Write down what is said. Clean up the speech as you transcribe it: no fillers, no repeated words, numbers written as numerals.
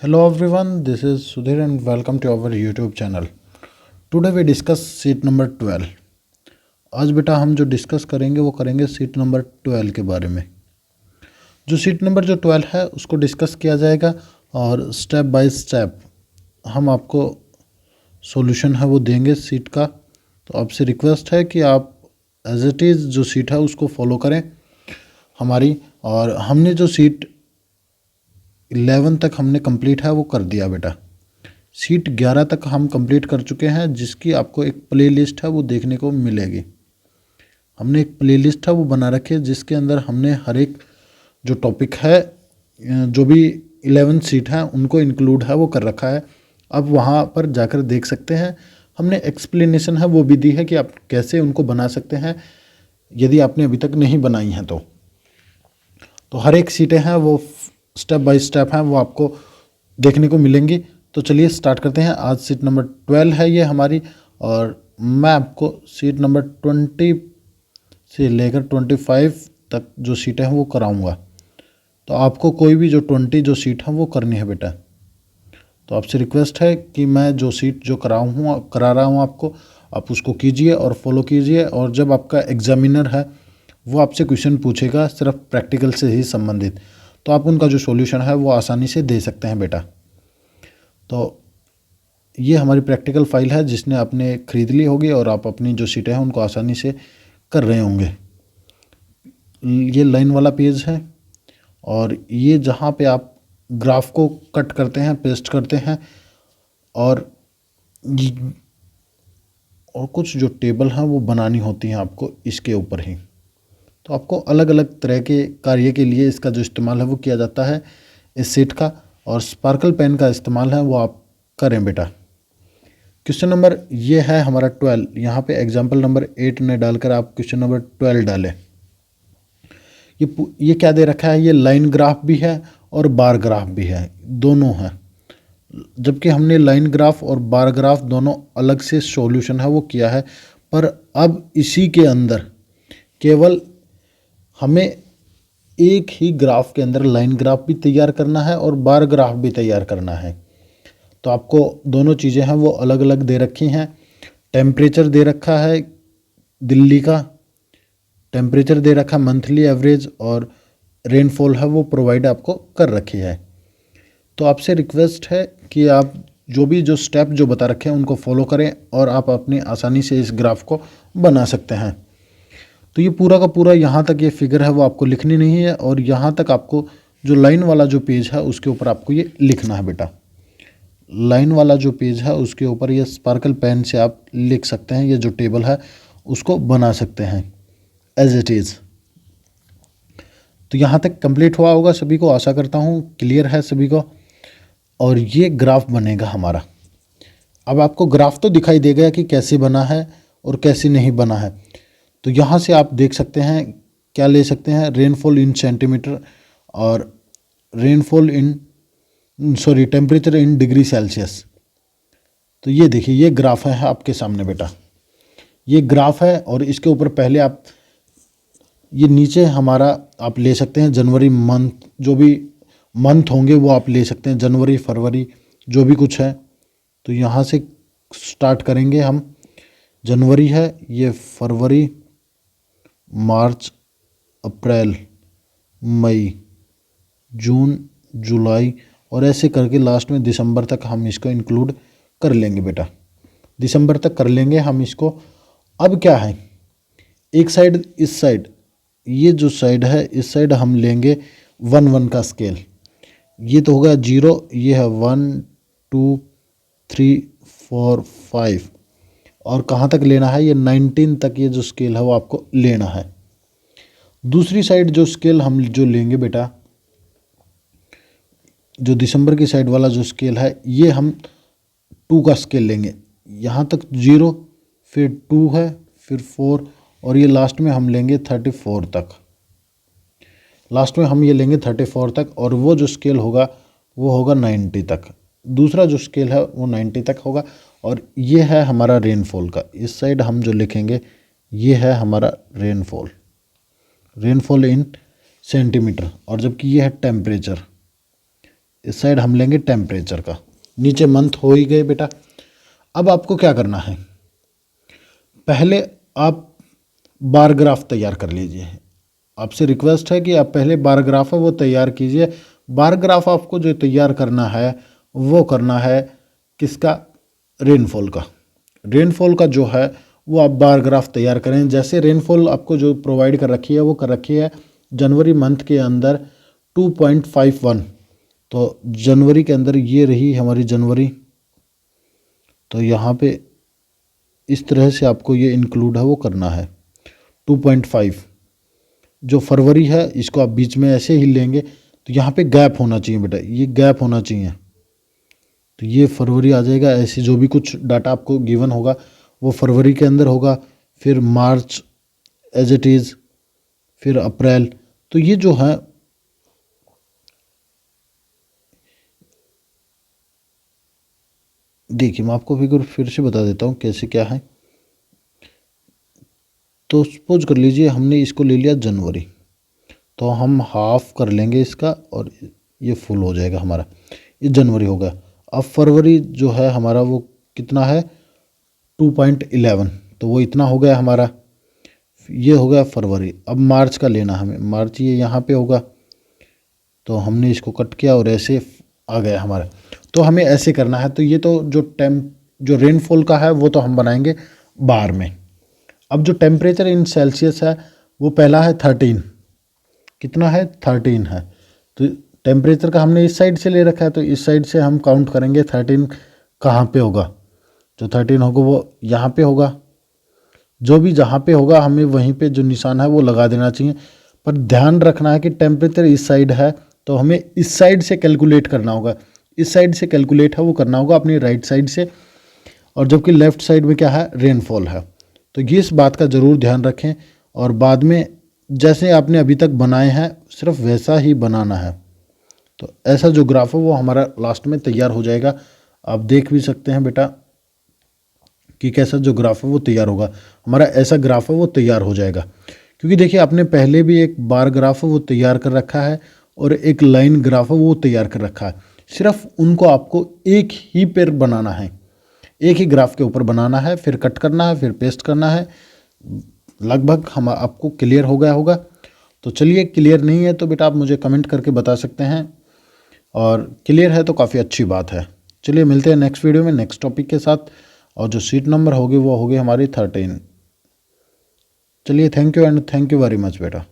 Hello everyone, this is Sudhir and welcome to our YouTube channel. Today we discuss sheet number 12. आज बेटा हम जो discuss करेंगे वो करेंगे सीट नंबर 12 के बारे में। जो सीट नंबर जो 12 है उसको डिस्कस किया जाएगा और स्टेप बाय स्टेप हम आपको सॉल्यूशन है वो देंगे सीट का। तो आपसे रिक्वेस्ट है कि आप एज इट इज़ जो सीट है उसको फॉलो करें हमारी। और हमने जो सीट 11 तक हमने कंप्लीट है वो कर दिया बेटा। सीट 11 तक हम कंप्लीट कर चुके हैं, जिसकी आपको एक प्लेलिस्ट है वो देखने को मिलेगी। हमने एक प्लेलिस्ट है वो बना रखी है जिसके अंदर हमने हर एक जो टॉपिक है जो भी 11 सीट हैं उनको इंक्लूड है वो कर रखा है। अब वहाँ पर जाकर देख सकते हैं, हमने एक्सप्लेनेशन है वो भी दी है कि आप कैसे उनको बना सकते हैं यदि आपने अभी तक नहीं बनाई हैं तो हर एक सीटें हैं वो स्टेप बाय स्टेप हैं वो आपको देखने को मिलेंगी। तो चलिए स्टार्ट करते हैं। आज सीट नंबर 12 है ये हमारी, और मैं आपको सीट नंबर 20 से लेकर 25 तक जो सीटें हैं वो कराऊंगा। तो आपको कोई भी जो 20 जो सीट है वो करनी है बेटा। तो आपसे रिक्वेस्ट है कि मैं जो सीट जो करा रहा हूँ आपको, आप उसको कीजिए और फॉलो कीजिए। और जब आपका एग्जामिनर है वो आपसे क्वेश्चन पूछेगा सिर्फ प्रैक्टिकल से ही संबंधित, तो आप उनका जो सॉल्यूशन है वो आसानी से दे सकते हैं बेटा। तो ये हमारी प्रैक्टिकल फाइल है जिसने आपने ख़रीद ली होगी और आप अपनी जो सीटें हैं उनको आसानी से कर रहे होंगे। ये लाइन वाला पेज है और ये जहाँ पे आप ग्राफ को कट करते हैं, पेस्ट करते हैं और कुछ जो टेबल हैं वो बनानी होती हैं आपको इसके ऊपर ही। तो आपको अलग अलग तरह के कार्य के लिए इसका जो इस्तेमाल है वो किया जाता है इस सीट का, और स्पार्कल पेन का इस्तेमाल है वो आप करें बेटा। क्वेश्चन नंबर ये है हमारा 12। यहाँ पे एग्जाम्पल नंबर 8 ने डालकर आप क्वेश्चन नंबर 12 डालें। ये क्या दे रखा है, ये लाइन ग्राफ भी है और बार ग्राफ भी है, दोनों हैं। जबकि हमने लाइन ग्राफ और बार ग्राफ दोनों अलग से सॉल्यूशन है वो किया है, पर अब इसी के अंदर केवल हमें एक ही ग्राफ के अंदर लाइन ग्राफ भी तैयार करना है और बार ग्राफ भी तैयार करना है। तो आपको दोनों चीज़ें हैं वो अलग अलग दे रखी हैं। टेम्परेचर दे रखा है दिल्ली का, टेम्परेचर दे रखा मंथली एवरेज, और रेनफॉल है वो प्रोवाइड आपको कर रखी है। तो आपसे रिक्वेस्ट है कि आप जो स्टेप जो बता रखे हैं उनको फॉलो करें और आप अपनी आसानी से इस ग्राफ को बना सकते हैं। तो ये पूरा का पूरा यहाँ तक ये फिगर है वो आपको लिखनी नहीं है, और यहाँ तक आपको जो लाइन वाला जो पेज है उसके ऊपर आपको ये लिखना है बेटा। लाइन वाला जो पेज है उसके ऊपर ये स्पार्कल पेन से आप लिख सकते हैं, ये जो टेबल है उसको बना सकते हैं एज इट इज़। तो यहाँ तक कंप्लीट हुआ होगा सभी को, आशा करता हूँ क्लियर है सभी को। और ये ग्राफ बनेगा हमारा। अब आपको ग्राफ तो दिखाई देगा कि कैसे बना है और कैसे नहीं बना है। तो यहाँ से आप देख सकते हैं, क्या ले सकते हैं, रेनफॉल इन सेंटीमीटर और rainfall temperature in degree Celsius. तो ये देखिए ये ग्राफ है आपके सामने बेटा, ये ग्राफ है। और इसके ऊपर पहले आप ये नीचे हमारा आप ले सकते हैं जनवरी मंथ, जो भी मंथ होंगे वो आप ले सकते हैं, जनवरी फरवरी जो भी कुछ है। तो यहाँ से स्टार्ट करेंगे हम, जनवरी है, ये फरवरी, मार्च, अप्रैल, मई, जून, जुलाई, और ऐसे करके लास्ट में दिसंबर तक हम इसको इंक्लूड कर लेंगे बेटा। दिसंबर तक कर लेंगे हम इसको। अब क्या है, एक साइड इस साइड, ये जो साइड है इस साइड हम लेंगे 1-1 का स्केल। ये तो होगा 0, ये है 1 2 3 4 5, और कहाँ तक लेना है, ये 19 तक ये जो स्केल है वो आपको लेना है। दूसरी साइड जो स्केल हम जो लेंगे बेटा, जो दिसंबर की साइड वाला जो स्केल है ये हम 2 का स्केल लेंगे। यहाँ तक 0, फिर 2 है, फिर 4, और ये लास्ट में हम लेंगे 34 तक। लास्ट में हम ये लेंगे 34 तक, और वो जो स्केल होगा वो होगा 90 तक। दूसरा जो स्केल है वो 90 तक होगा। और ये है हमारा रेनफॉल का, इस साइड हम जो लिखेंगे ये है हमारा रेनफॉल, रेनफॉल इन सेंटीमीटर। और जबकि ये है टेम्परेचर, इस साइड हम लेंगे टेम्परेचर का। नीचे मंथ हो ही गए बेटा। अब आपको क्या करना है, पहले आप बार ग्राफ तैयार कर लीजिए। आपसे रिक्वेस्ट है कि आप पहले बार ग्राफ है वो तैयार कीजिए। बार ग्राफ आपको जो तैयार करना है वो करना है किसका, रेनफॉल का। रेनफॉल का जो है वो आप बार ग्राफ तैयार करें। जैसे रेनफॉल आपको जो प्रोवाइड कर रखी है वो कर रखी है जनवरी मंथ के अंदर 2.51। तो जनवरी के अंदर ये रही हमारी जनवरी, तो यहाँ पे इस तरह से आपको ये इंक्लूड है वो करना है 2.5। जो फरवरी है इसको आप बीच में ऐसे ही लेंगे, तो यहाँ पे गैप होना चाहिए बेटा, ये गैप होना चाहिए। तो ये फरवरी आ जाएगा। ऐसे जो भी कुछ डाटा आपको गिवन होगा वो फरवरी के अंदर होगा, फिर मार्च एज इट इज़, फिर अप्रैल। तो ये जो है देखिए, मैं आपको फिर से बता देता हूँ कैसे क्या है। तो सपोज कर लीजिए हमने इसको ले लिया जनवरी, तो हम हाफ कर लेंगे इसका और ये फुल हो जाएगा हमारा, ये जनवरी हो गया। अब फरवरी जो है हमारा वो कितना है 2.11, तो वो इतना हो गया हमारा, ये हो गया फरवरी। अब मार्च का लेना हमें, मार्च ये यहाँ पे होगा, तो हमने इसको कट किया और ऐसे आ गया हमारा। तो हमें ऐसे करना है। तो ये तो जो रेनफॉल का है वो तो हम बनाएंगे बार में। अब जो टेम्परेचर इन सेल्सियस है वो पहला है 13, कितना है 13 है। तो टेम्परेचर का हमने इस साइड से ले रखा है, तो इस साइड से हम काउंट करेंगे 13 कहाँ पे होगा। जो 13 होगा वो यहाँ पे होगा। जो भी जहाँ पे होगा हमें वहीं पे जो निशान है वो लगा देना चाहिए। पर ध्यान रखना है कि टेम्परेचर इस साइड है तो हमें इस साइड से कैलकुलेट करना होगा। इस साइड से कैलकुलेट है वो करना होगा अपनी राइट साइड से, और जबकि लेफ़्ट साइड में क्या है, रेनफॉल है। तो ये इस बात का ज़रूर ध्यान रखें, और बाद में जैसे आपने अभी तक बनाए हैं सिर्फ वैसा ही बनाना है। तो ऐसा जो ग्राफ है वो हमारा लास्ट में तैयार हो जाएगा। आप देख भी सकते हैं बेटा कि कैसा जो ग्राफ है वो तैयार होगा। हमारा ऐसा ग्राफ है वो तैयार हो जाएगा, क्योंकि देखिए आपने पहले भी एक बार ग्राफ है वो तैयार कर रखा है और एक लाइन ग्राफ है वो तैयार कर रखा है। सिर्फ उनको आपको एक ही पेर बनाना है, एक ही ग्राफ के ऊपर बनाना है, फिर कट करना है, फिर पेस्ट करना है। लगभग हम आपको क्लियर हो गया होगा। तो चलिए, क्लियर नहीं है तो बेटा आप मुझे कमेंट करके बता सकते हैं, और क्लियर है तो काफ़ी अच्छी बात है। चलिए मिलते हैं नेक्स्ट वीडियो में नेक्स्ट टॉपिक के साथ, और जो सीट नंबर होगी वो होगी हमारी 13। चलिए, thank you and thank you very much बेटा।